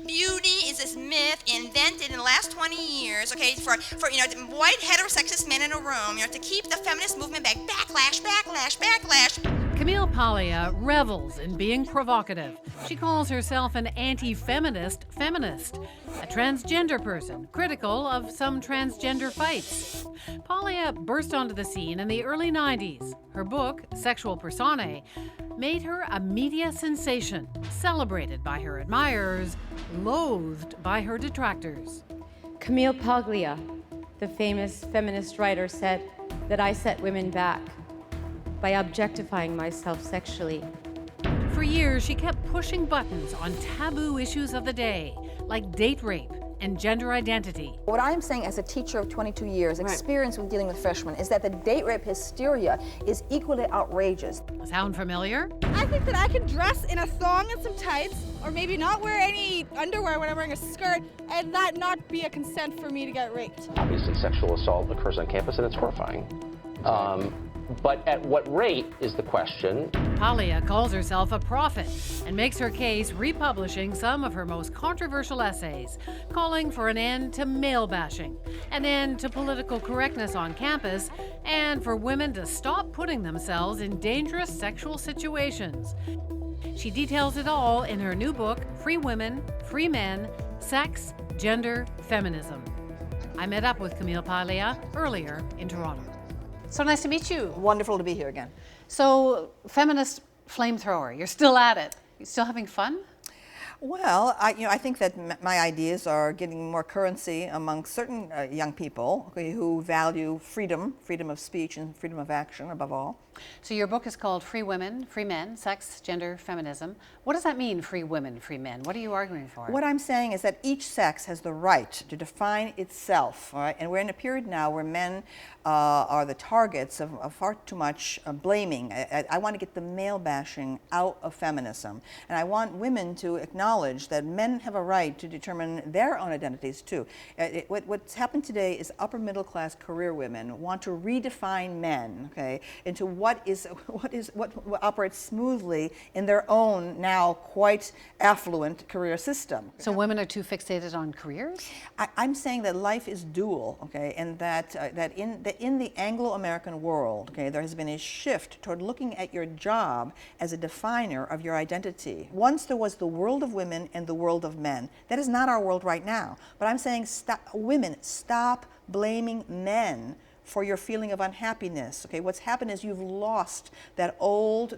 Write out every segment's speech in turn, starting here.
Beauty is this myth invented in the last 20 years, okay, for white heterosexist men in a room, to keep the feminist movement back. Backlash, backlash, backlash. Camille Paglia revels in being provocative. She calls herself an anti-feminist feminist, a transgender person, critical of some transgender fights. Paglia burst onto the scene in the early 90s. Her book, Sexual Personae, made her a media sensation, celebrated by her admirers, loathed by her detractors. Camille Paglia, the famous feminist writer, said that I set women back by objectifying myself sexually. For years, she kept pushing buttons on taboo issues of the day, like date rape and gender identity. What I'm saying as a teacher of 22 years, experience with dealing with freshmen, is that the date rape hysteria is equally outrageous. Sound familiar? I think that I can dress in a thong and some tights, or maybe not wear any underwear when I'm wearing a skirt, and that not be a consent for me to get raped. Obviously, sexual assault occurs on campus, and it's horrifying. But at what rate is the question. Paglia calls herself a prophet and makes her case republishing some of her most controversial essays, calling for an end to male bashing, an end to political correctness on campus, and for women to stop putting themselves in dangerous sexual situations. She details it all in her new book, Free Women, Free Men, Sex, Gender, Feminism. I met up with Camille Paglia earlier in Toronto. So nice to meet you. Wonderful to be here again. So, feminist flamethrower, you're still at it. You still having fun? Well, I think that my ideas are getting more currency among certain young people who value freedom of speech and freedom of action above all. So your book is called Free Women, Free Men, Sex, Gender, Feminism. What does that mean, free women, free men? What are you arguing for? What I'm saying is that each sex has the right to define itself, all right? And we're in a period now where men are the targets of far too much blaming. I want to get the male bashing out of feminism. And I want women to acknowledge that men have a right to determine their own identities too. What's happened today is upper middle class career women want to redefine men, okay, into what operates smoothly in their own now quite affluent career system. So women are too fixated on careers? I'm saying that life is dual, okay, and that in the Anglo-American world, okay, there has been a shift toward looking at your job as a definer of your identity. Once there was the world of women and the world of men. That is not our world right now. But I'm saying, women, stop blaming men for your feeling of unhappiness. Okay, what's happened is you've lost that old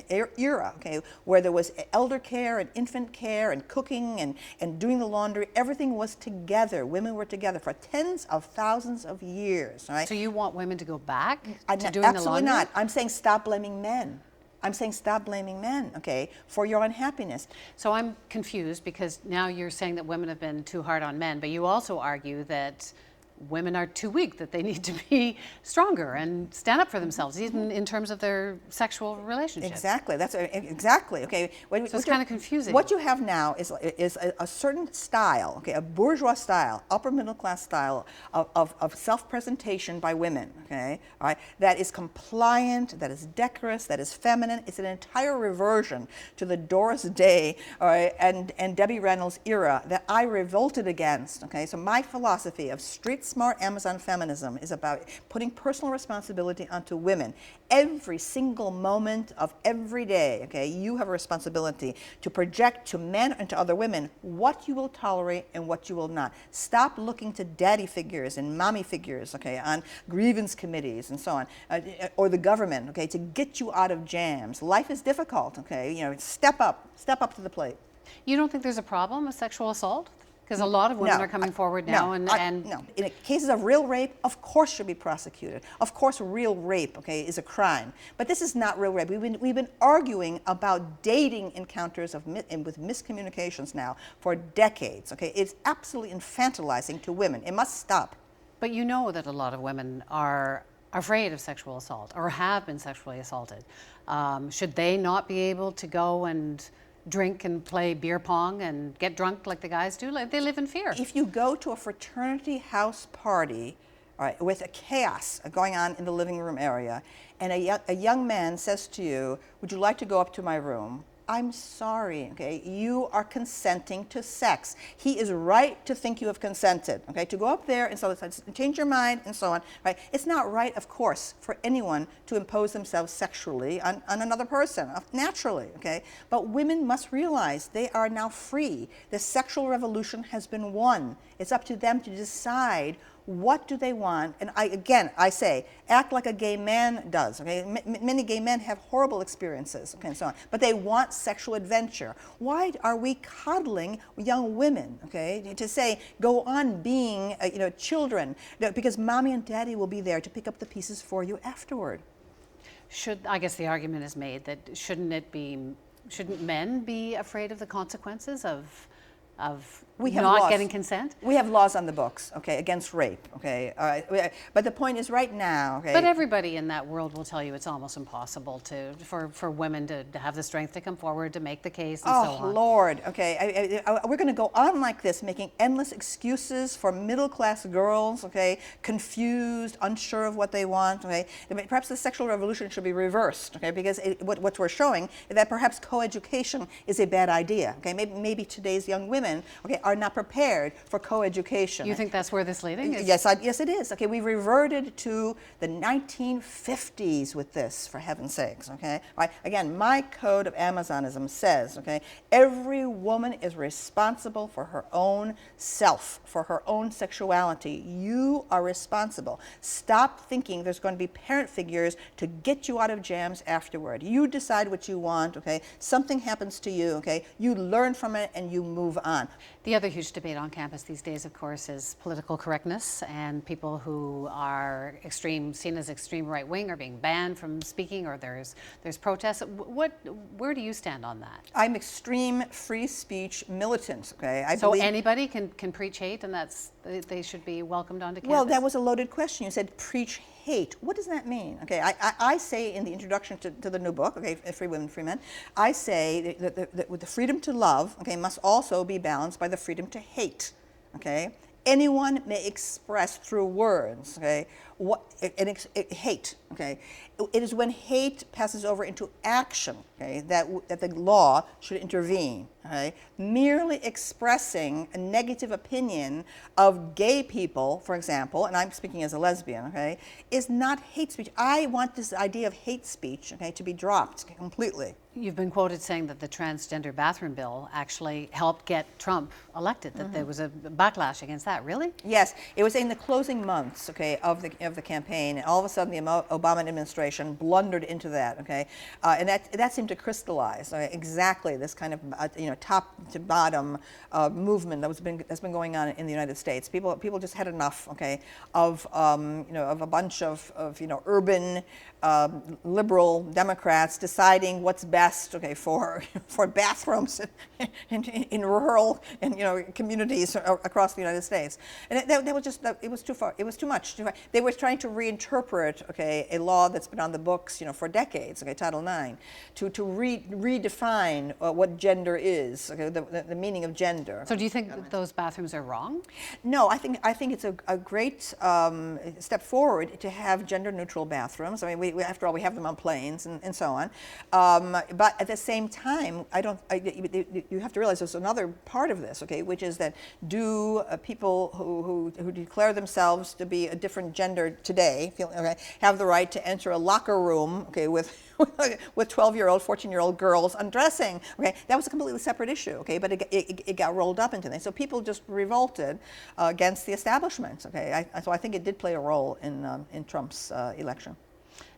era, okay, where there was elder care and infant care and cooking and doing the laundry. Everything was together. Women were together for tens of thousands of years. Right? So you want women to go back to doing the laundry? Absolutely not. I'm saying stop blaming men. I'm saying stop blaming men, okay, for your unhappiness. So I'm confused because now you're saying that women have been too hard on men, but you also argue that women are too weak, that they need to be stronger and stand up for themselves, even in terms of their sexual relationships. Exactly. That's exactly okay. So it's kind of confusing. What you have now is a certain style, okay, a bourgeois style, upper middle class style of self-presentation by women, okay, all right, that is compliant, that is decorous, that is feminine. It's an entire reversion to the Doris Day, all right, and Debbie Reynolds era that I revolted against. Okay, so my philosophy of street smart Amazon feminism is about putting personal responsibility onto women. Every single moment of every day, okay, you have a responsibility to project to men and to other women what you will tolerate and what you will not. Stop looking to daddy figures and mommy figures, okay, on grievance committees and so on, or the government, okay, to get you out of jams. Life is difficult, okay, step up to the plate. You don't think there's a problem with sexual assault? Because a lot of women are coming forward now, no. In cases of real rape, of course should be prosecuted. Of course, real rape, okay, is a crime. But this is not real rape. We've been arguing about dating encounters with miscommunications now for decades. Okay, it's absolutely infantilizing to women. It must stop. But you know that a lot of women are afraid of sexual assault or have been sexually assaulted. Should they not be able to go and drink and play beer pong and get drunk like the guys do? Like, they live in fear. If you go to a fraternity house party, all right, with a chaos going on in the living room area, and a young man says to you, "Would you like to go up to my room?" I'm sorry, okay? You are consenting to sex. He is right to think you have consented, okay? To go up there and so change your mind and so on, right? It's not right, of course, for anyone to impose themselves sexually on another person, naturally, okay? But women must realize they are now free. The sexual revolution has been won. It's up to them to decide what do they want. And I say, act like a gay man does, okay? Many gay men have horrible experiences, okay, and so on, but they want sexual adventure. Why are we coddling young women, okay, to say, go on being, children, because mommy and daddy will be there to pick up the pieces for you afterward. I guess the argument is made that shouldn't men be afraid of the consequences of not getting consent? We have laws on the books, okay, against rape, okay. But the point is, right now, okay. But everybody in that world will tell you it's almost impossible for women to have the strength to come forward to make the case and so on. Oh Lord, okay. We're going to go on like this, making endless excuses for middle-class girls, okay, confused, unsure of what they want, okay. Perhaps the sexual revolution should be reversed, okay, because what we're showing is that perhaps coeducation is a bad idea, okay. Maybe today's young women, okay, are not prepared for coeducation. You think that's where this is leading? Yes, yes, it is. Okay, we reverted to the 1950s with this, for heaven's sakes. Okay, right. Again, my code of Amazonism says, okay, every woman is responsible for her own self, for her own sexuality. You are responsible. Stop thinking there's going to be parent figures to get you out of jams afterward. You decide what you want. Okay, something happens to you. Okay, you learn from it and you move on. The other huge debate on campus these days, of course, is political correctness, and people who are seen as extreme right-wing are being banned from speaking, or there's protests. Where do you stand on that? I'm extreme free speech militant. Okay, so anybody can preach hate, and they should be welcomed onto campus? Well, that was a loaded question. You said preach hate. What does that mean? Okay, I say in the introduction to the new book, okay, Free Women, Free Men, I say that with the freedom to love, okay, must also be balanced by the freedom to hate, okay? Anyone may express through words, okay, hate, okay? It is when hate passes over into action, okay, that the law should intervene, okay? Merely expressing a negative opinion of gay people, for example, and I'm speaking as a lesbian, okay, is not hate speech. I want this idea of hate speech, okay, to be dropped completely. You've been quoted saying that the transgender bathroom bill actually helped get Trump elected, that there was a backlash against that. Really? Yes, it was in the closing months, okay, of the campaign, and all of a sudden the Obama administration blundered into that, okay, and that seemed to crystallize exactly this kind of top to bottom movement that's been going on in the United States. People just had enough, okay, of a bunch of urban liberal Democrats deciding what's best, okay, for bathrooms in rural and communities across the United States, and it was too far. It was too much. They were trying to reinterpret, okay, a law that's been on the books, for decades, okay, Title IX, to redefine what gender is, okay, the meaning of gender. So do you think those bathrooms are wrong? No, I think it's a great step forward to have gender-neutral bathrooms. I mean, after all, we have them on planes and so on. But at the same time, you have to realize there's another part of this, okay, which is that do people who declare themselves to be a different gender today have the right to enter a locker room, okay, with 12-year-old, 14-year-old girls undressing? Okay, that was a completely separate issue, okay, but it got rolled up into that. So people just revolted against the establishment, okay. So I think it did play a role in Trump's election.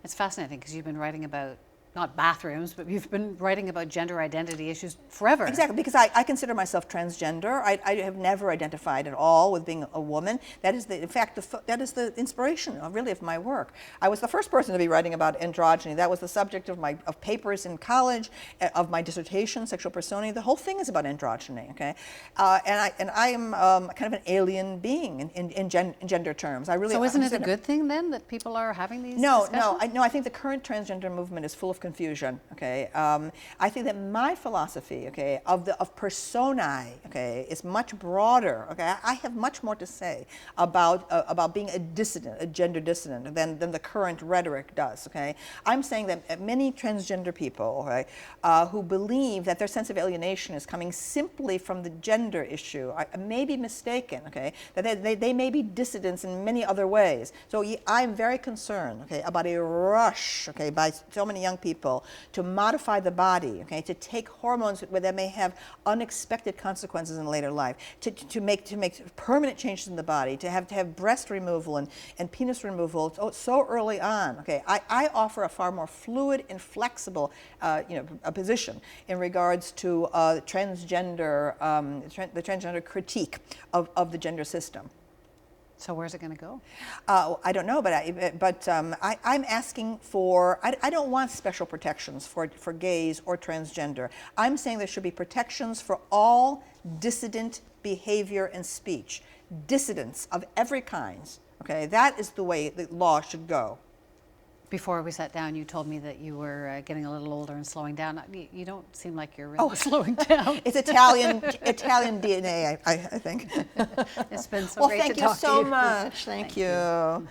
It's fascinating because you've been writing about not bathrooms, but you've been writing about gender identity issues forever. Exactly, because I consider myself transgender. I have never identified at all with being a woman. That is in fact, that is the inspiration, really, of my work. I was the first person to be writing about androgyny. That was the subject of papers in college, of my dissertation, Sexual Personae. The whole thing is about androgyny, okay? And I am kind of an alien being in gender terms. So isn't it a good thing then that people are having these discussions? No, I think the current transgender movement is full of confusion. Okay, I think that my philosophy, okay, of personae, okay, is much broader. Okay, I have much more to say about being a dissident, a gender dissident, than the current rhetoric does. Okay, I'm saying that many transgender people, right, who believe that their sense of alienation is coming simply from the gender issue, may be mistaken. Okay, that they may be dissidents in many other ways. So I'm very concerned, okay, about a rush, okay, by so many young people to modify the body, okay, to take hormones where they may have unexpected consequences in later life, to make permanent changes in the body, to have breast removal and penis removal so early on. Okay, I offer a far more fluid and flexible, a position in regards to transgender, the transgender critique of the gender system. So where's it going to go? I don't know, but I'm asking for, I don't want special protections for gays or transgender. I'm saying there should be protections for all dissident behavior and speech. Dissidents of every kind, okay? That is the way the law should go. Before we sat down, you told me that you were getting a little older and slowing down. You don't seem like you're really slowing down. It's Italian DNA, I think. It's been so great to talk to you. Well, thank you so much. Thank you.